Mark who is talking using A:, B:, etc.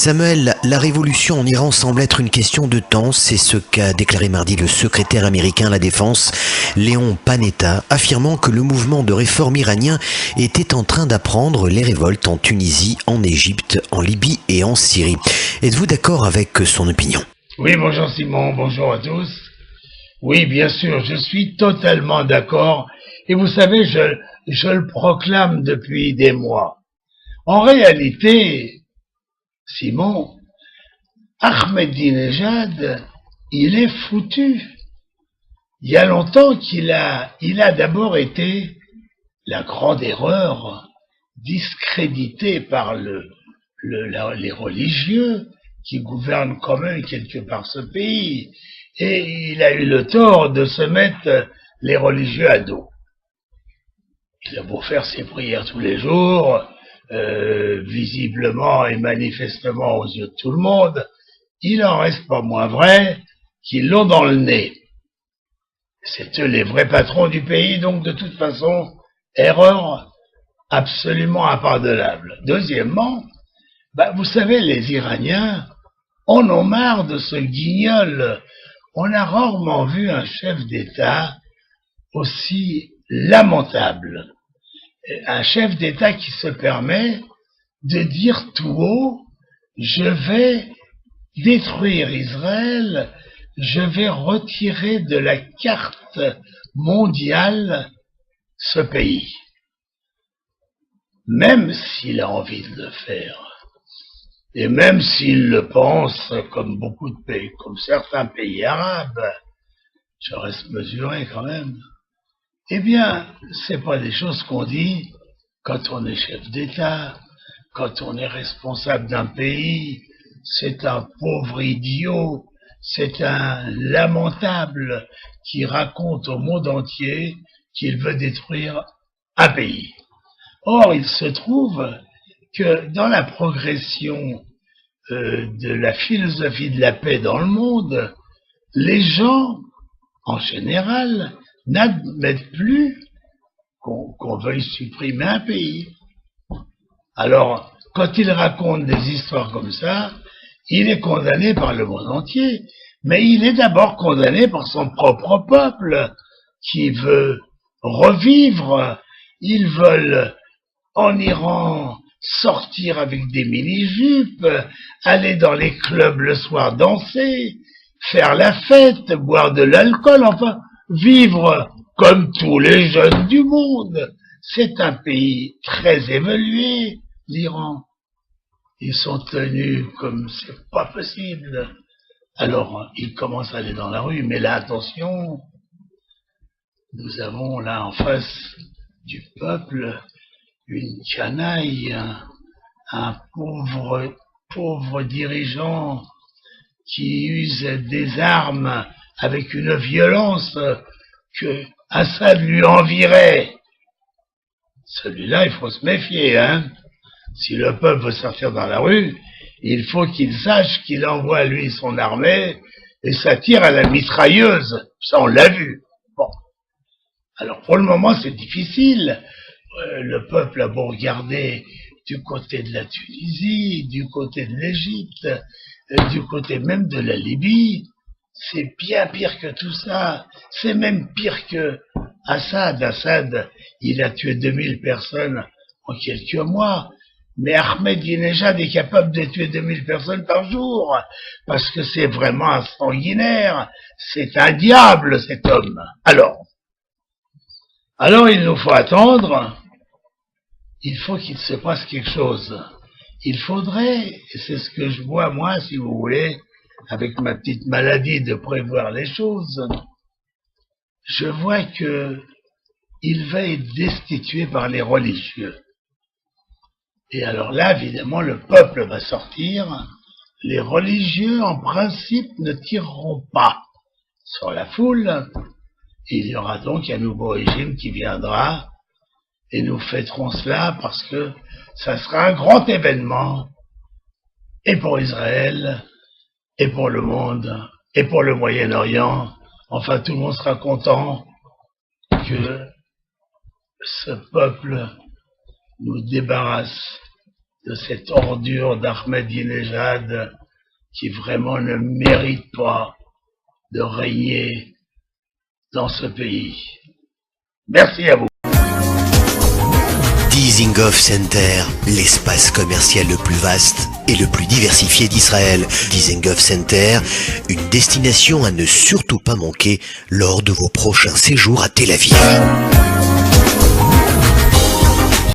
A: Samuel, la révolution en Iran semble être une question de temps. C'est ce qu'a déclaré mardi le secrétaire américain à la Défense, Léon Panetta, affirmant que le mouvement de réforme iranien était en train d'apprendre les révoltes en Tunisie, en Égypte, en Libye et en Syrie. Êtes-vous d'accord avec son opinion?
B: Oui, bonjour Simon, bonjour à tous. Oui, bien sûr, je suis totalement d'accord. Et vous savez, je le proclame depuis des mois. En réalité, Simon, Ahmadinejad, il est foutu. Il y a longtemps il a d'abord été la grande erreur discrédité par les religieux qui gouvernent quand même quelque part ce pays. Et il a eu le tort de se mettre les religieux à dos. Il a beau faire ses prières tous les jours, visiblement et manifestement aux yeux de tout le monde, il en reste pas moins vrai qu'ils l'ont dans le nez. C'est eux les vrais patrons du pays, donc de toute façon, erreur absolument impardonnable. Deuxièmement, vous savez, les Iraniens en ont marre de ce guignol. On a rarement vu un chef d'État aussi lamentable. Un chef d'État qui se permet de dire tout haut, je vais détruire Israël, je vais retirer de la carte mondiale ce pays. Même s'il a envie de le faire. Et même s'il le pense, comme beaucoup de pays, comme certains pays arabes, je reste mesuré quand même. Eh bien, c'est pas des choses qu'on dit quand on est chef d'État, quand on est responsable d'un pays. C'est un pauvre idiot, c'est un lamentable qui raconte au monde entier qu'il veut détruire un pays. Or, il se trouve que dans la progression de la philosophie de la paix dans le monde, les gens, en général, n'admettent plus qu'on veuille supprimer un pays. Alors, quand il raconte des histoires comme ça, il est condamné par le monde entier, mais il est d'abord condamné par son propre peuple, qui veut revivre. Ils veulent, en Iran, sortir avec des mini-jupes, aller dans les clubs le soir danser, faire la fête, boire de l'alcool, enfin, vivre comme tous les jeunes du monde. C'est un pays très évolué, l'Iran. Ils sont tenus comme c'est pas possible. Alors, ils commencent à aller dans la rue, mais là, attention, nous avons là en face du peuple une canaille, un pauvre dirigeant qui use des armes avec une violence que Assad lui envierait. Celui-là, il faut se méfier, hein. Si le peuple veut sortir dans la rue, il faut qu'il sache qu'il envoie, lui, son armée, et ça tire à la mitrailleuse. Ça, on l'a vu. Bon. Alors, pour le moment, c'est difficile. Le peuple a beau regarder du côté de la Tunisie, du côté de l'Égypte, du côté même de la Libye. C'est bien pire que tout ça. C'est même pire que Assad. Assad, il a tué 2000 personnes en quelques mois. Mais Ahmadinejad est capable de tuer 2000 personnes par jour. Parce que c'est vraiment un sanguinaire. C'est un diable, cet homme. Alors il nous faut attendre. Il faut qu'il se passe quelque chose. Il faudrait, et c'est ce que je vois moi, si vous voulez, avec ma petite maladie de prévoir les choses, je vois que il va être destitué par les religieux. Et alors là, évidemment, le peuple va sortir. Les religieux, en principe, ne tireront pas sur la foule. Il y aura donc un nouveau régime qui viendra et nous fêterons cela parce que ça sera un grand événement et pour Israël et pour le monde et pour le Moyen-Orient. Enfin, tout le monde sera content que ce peuple nous débarrasse de cette ordure d'Ahmadinejad qui vraiment ne mérite pas de régner dans ce pays. Merci à vous.
A: Dizengoff Center, l'espace commercial le plus vaste et le plus diversifié d'Israël. Dizengoff Center, une destination à ne surtout pas manquer lors de vos prochains séjours à Tel Aviv.